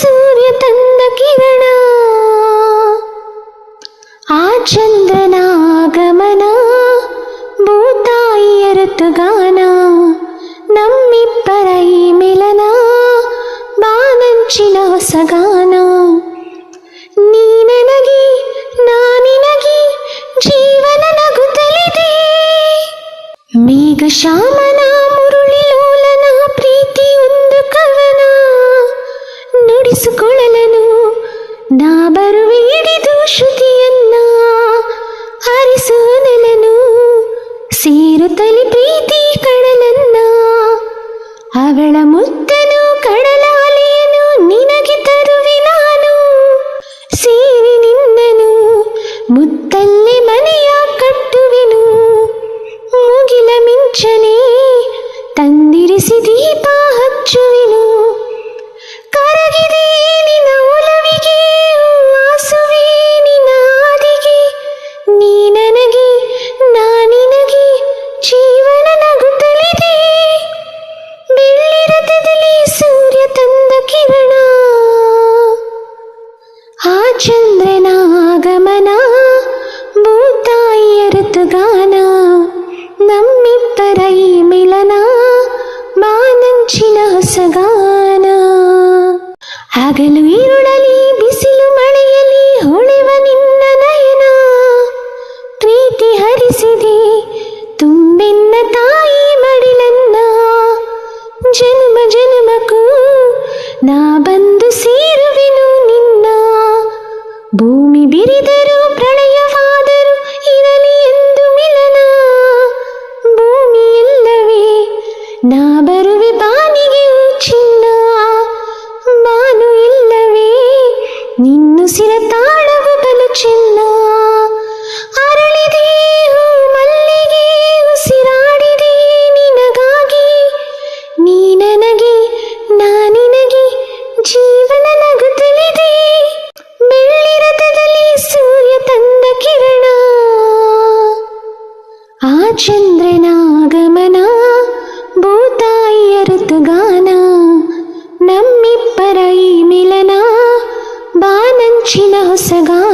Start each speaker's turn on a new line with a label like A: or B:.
A: ಸೂರ್ಯ ತಂದ ಕಿರಣ, ಆ ಚಂದ್ರನ ಆಗಮನ, ಭೂತಾಯಿಯ ಋತುಗಾನ, ನಮ್ಮಿಬ್ಬರ ಈ ಮಿಲನ, ಬಾನಂಚಿನ ಹೊಸಗಾನ. ನೀ ನನಗೆ ನಾನಿನಗೆ ಜೀವನ ನಗುತ್ತಲಿದೆ, ಮೇಘ ಶ್ಯಾಮನ ಮುರುಳಿ ಲೋಲನ ಪ್ರೀತಿ ಒಂದು ಕವನ. ನುಡಿಸಿಕೊಳ್ಳಲನು ನಾ ಬರುವೆ ಹಿಡಿದು ಶ್ರುತಿಯನ್ನ, ಹರಿಸು ನೆಲನು ಸೇರುತ್ತಲಿ ಪ್ರೀತಿ ಕಡಲನ್ನ. ಅವಳ ಮುತ್ತನು ಕಡಲ ಅಲೆಯನು ನಿನಗೆ ತರುವೆ ನಾನು, ಸೇರಿ ನಿನ್ನನು ಮುತ್ತಲ್ಲಿ ಮನೆಯ ಕಟ್ಟುವೆನು. ಮುಗಿಲ ಮಿಂಚನೆ ತಂದಿರಿಸಿ ದೀಪ ಹಚ್ಚುವೆನು, ಕರಗಿದೆ ನಿನ್ನ ಒಲವಿಗೆ, ಆಸುವೆ ನಿನ್ನ ಹಾದಿಗೆ. ನೀ ನನಗೆ ನಾನಿನಗೆ ಜೀವನ ನಗುತ್ತಲಿದೆ, ಬೆಳ್ಳಿ ರಥದಲ್ಲಿ ಸೂರ್ಯ ತಂದ ಕಿರಣ, ಆ ಚಂದ್ರನ ಆಗಮನ, ಭೂತಾಯಿಯ ಋತುಗಾನ, ನಮ್ಮಿಬ್ಬರ ಈ ಮಿಲನ, ಬಾನಂಚಿನ ಹೊಸಗಾನ. ಹಗಲು ಇರುಳಲಿ ಬಿಸಿಲು ಮಳೆಯಲಿ ಹೊಳೆವ ನಿನ್ನ ನಯನ, ಪ್ರೀತಿ ಹರಿಸಿದೆ ತುಂಬೆನ್ನ ತಾಯಿ ಮಡಿಲನ್ನ. ಜನ್ಮ ಜನ್ಮಕ್ಕೂ ನಾ ಬಂದು ಸೇರುವೆನು ನಿನ್ನ, ಭೂಮಿ ಬಿರಿದರೂ ಪ್ರಳಯವಾದರೂ ಇರಲಿ ಎಂದು ಮಿಲನ. ಭೂಮಿ ಎಲ್ಲವೇ ನಾ ಬರುವೆ ಬಾನಿಗೆ ಚಿನ್ನ, ಬಾನು ಇಲ್ಲವೇ ನಿನ್ನುಸಿರ ತಾಳವು ಬಲು ಚಿನ್ನ. ಅರಳಿದೆ ಹೂ ಮಲ್ಲಿಗೆ ಉಸಿರಾಡಿದೆ ನಿನಗಾಗಿ, ನೀ ನನಗೆ ನಾನಿನಗೆ ಜೀವನ ನಗುತ್ತಲಿದೆ, ಬೆಳ್ಳಿ ರಥದಲ್ಲಿ ಸೂರ್ಯ ತಂದ ಕಿರಣ, ಆ ಚಂದ್ರನ ಆಗಮನ, ಭೂತಾಯಿಯ ಋತುಗಾನ, ನಮ್ಮಿಬ್ಬರ ಈ ಮಿಲನ, ಬಾನಂಚಿನ ಹೊಸಗಾನ.